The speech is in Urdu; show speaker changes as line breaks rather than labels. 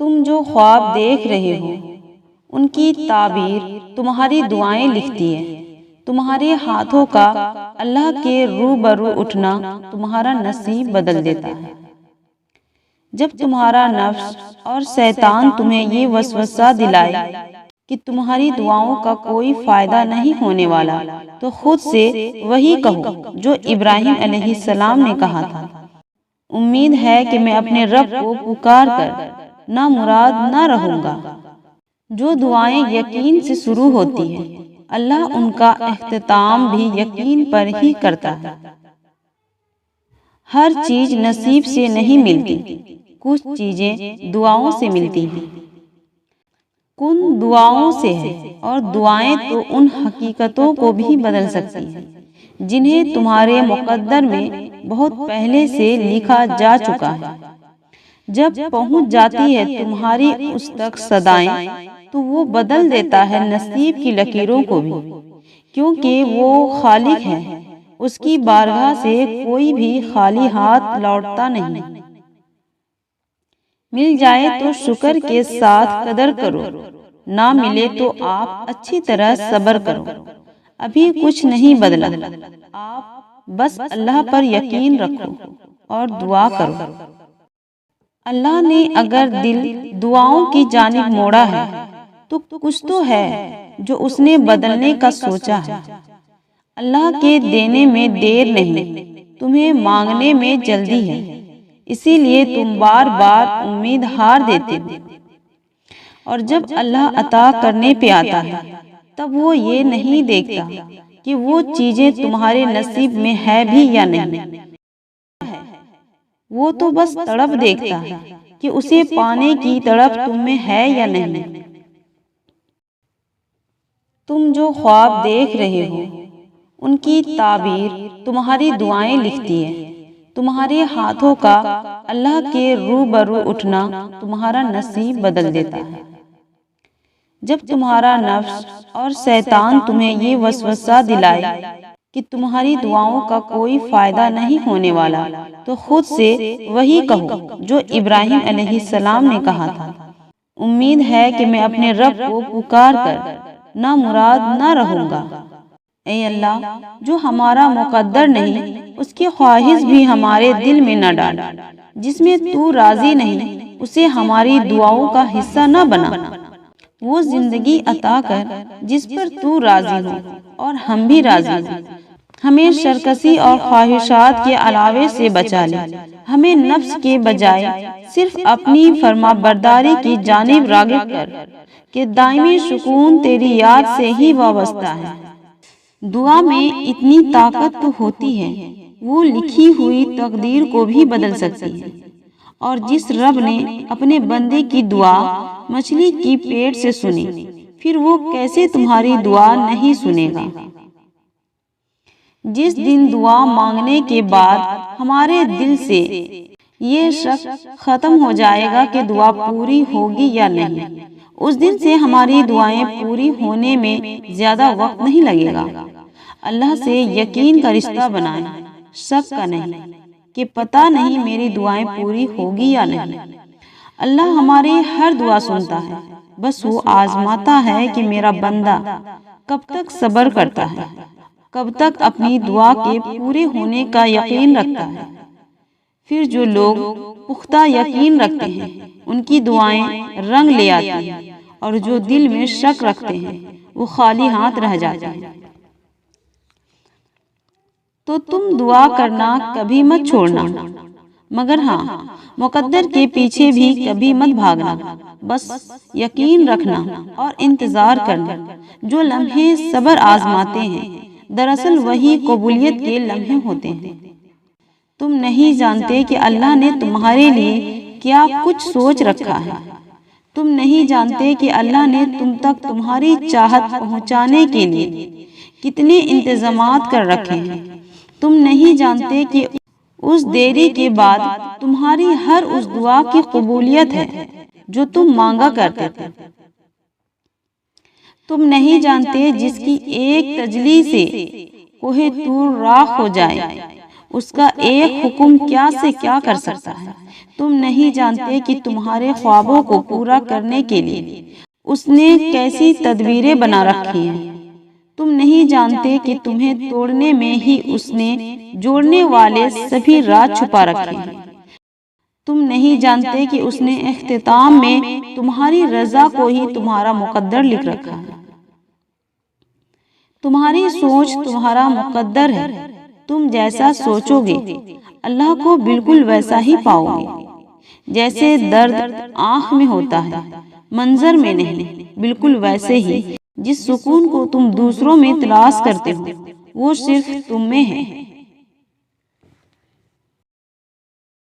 تم جو خواب دیکھ رہے ہو ان کی تعبیر تمہاری دعائیں لکھتی ہے۔ تمہارے ہاتھوں کا اللہ کے روبرو اٹھنا تمہارا نصیب بدل دیتا ہے۔ جب تمہارا نفس اور شیطان تمہیں یہ وسوسہ دلائے کہ تمہاری دعاؤں کا کوئی فائدہ نہیں ہونے والا، تو خود سے وہی کہو جو ابراہیم علیہ السلام نے کہا تھا، امید ہے کہ میں اپنے رب کو پکار کر نامراد نہ رہوں گا۔ جو دعائیں یقین سے شروع ہوتی ہیں، اللہ ان کا اختتام بھی یقین پر ہی کرتا ہے۔ ہر چیز نصیب سے نہیں ملتی، کچھ چیزیں دعاؤں سے ملتی ہیں۔ کن دعاؤں سے ہے، اور دعائیں تو ان حقیقتوں کو بھی بدل سکتی ہیں جنہیں تمہارے مقدر میں بہت پہلے سے لکھا جا چکا ہے۔ جب پہنچ جاتی ہے تمہاری اس تک صدائیں، تو وہ بدل دیتا ہے نصیب کی لکیروں کو بھی، کیونکہ وہ خالق ہے۔ اس کی بارگاہ سے کوئی بھی خالی ہاتھ لوٹتا نہیں۔ مل جائے تو شکر کے ساتھ قدر کرو، نہ ملے تو آپ اچھی طرح صبر کرو۔ ابھی کچھ نہیں بدلا، آپ بس اللہ پر یقین رکھو اور دعا کرو۔ اللہ نے اگر دل دعاؤں کی جانب موڑا ہے تو کچھ تو ہے جو اس نے بدلنے کا سوچا ہے۔ اللہ کے دینے میں دیر نہیں، تمہیں مانگنے میں جلدی ہے، اسی لیے تم بار بار امید ہار دیتے ہو۔ اور جب اللہ عطا کرنے پہ آتا ہے تب وہ یہ نہیں دیکھتا کہ وہ چیزیں تمہارے نصیب میں ہے بھی یا نہیں، وہ تو بس تڑپ دیکھتا ہے کہ اسے پانے کی تڑپ تم میں ہے یا نہیں۔ تم جو خواب دیکھ رہے ہو ان کی تعبیر تمہاری دعائیں لکھتی ہے۔ تمہارے ہاتھوں کا اللہ کے روبرو اٹھنا تمہارا نصیب بدل دیتا ہے۔ جب تمہارا نفس اور شیطان تمہیں یہ وسوسہ دلائے کہ تمہاری دعاؤں کا کوئی فائدہ نہیں ہونے والا، تو خود سے وہی کہو جو ابراہیم علیہ السلام نے کہا تھا، امید ہے کہ میں اپنے رب کو پکار کر نامراد نہ رہوں گا۔ اے اللہ، جو ہمارا مقدر نہیں اس کی خواہش بھی ہمارے دل میں نہ ڈال، جس میں تو راضی نہیں اسے ہماری دعاؤں کا حصہ نہ بنا۔ وہ زندگی عطا کر جس پر تو راضی ہو اور ہم بھی راضی ہوں۔ ہمیں سرکشی اور خواہشات کے علاوے سے بچا لے۔ ہمیں نفس کے بجائے صرف اپنی فرما برداری کی جانب راغب کر کہ دائمی سکون تیری یاد سے ہی وابستہ ہے۔ دعا میں اتنی طاقت تو ہوتی ہے، وہ لکھی ہوئی تقدیر کو بھی بدل سکتی ہے۔ اور جس رب نے اپنے بندے کی دعا مچھلی کی پیٹ سے سنی، پھر وہ کیسے تمہاری دعا نہیں سنے گا؟ جس دن دعا مانگنے کے بعد ہمارے دل سے یہ شک ختم ہو جائے گا کہ دعا پوری ہوگی یا نہیں، اس دن سے ہماری دعائیں پوری ہونے میں زیادہ وقت نہیں لگے گا۔ اللہ سے یقین کا رشتہ بنائیں، شک کا نہیں کہ پتہ نہیں میری دعائیں پوری ہوگی یا نہیں۔ اللہ ہماری ہر دعا سنتا ہے، بس وہ آزماتا ہے کہ میرا بندہ کب تک صبر کرتا ہے، کب تک اپنی دعا کے پورے ہونے کا یقین رکھتا ہے۔ پھر جو لوگ پختہ یقین رکھتے ہیں ان کی دعائیں رنگ لے آتی ہیں، اور جو دل میں شک رکھتے ہیں وہ خالی ہاتھ رہ جاتے ہیں۔ تو تم دعا کرنا کبھی مت چھوڑنا، مگر ہاں، مقدر کے پیچھے بھی کبھی مت بھاگنا۔ بس یقین رکھنا اور انتظار کرنا۔ جو لمحے صبر آزماتے ہیں دراصل وہی قبولیت کے لمحے ہوتے ہیں۔ تم نہیں جانتے کہ اللہ نے تمہارے لیے کیا کچھ سوچ رکھا ہے۔ تم نہیں جانتے کہ اللہ نے تم تک تمہاری چاہت پہنچانے کے لیے کتنے انتظامات کر رکھے ہیں۔ تم نہیں جانتے کہ اس دیری کے بعد تمہاری ہر اس دعا کی قبولیت ہے جو تم مانگا کرتے تھے۔ تم نہیں جانتے جس کی ایک تجلی سے کوہ طور راکھ ہو جائے، اس کا ایک حکم کیا سے کیا کر سکتا ہے؟ تم نہیں جانتے کہ تمہارے خوابوں کو پورا کرنے کے لیے اس نے کیسی تدبیریں بنا رکھی ہیں؟ تم نہیں جانتے کہ تمہیں توڑنے میں ہی اس نے جوڑنے والے سبھی راز چھپا رکھے ہیں؟ تم نہیں جانتے کہ اس نے اختتام میں تمہاری رضا کو ہی تمہارا مقدر لکھ رکھا ہے؟ تمہاری سوچ تمہارا مقدر ہے، تم جیسا سوچو گے اللہ کو بالکل ویسا ہی پاؤ گے۔ جیسے درد آنکھ میں ہوتا ہے، منظر میں نہیں، بالکل ویسے ہی جس سکون کو تم دوسروں میں تلاش کرتے ہو وہ صرف تم میں ہے۔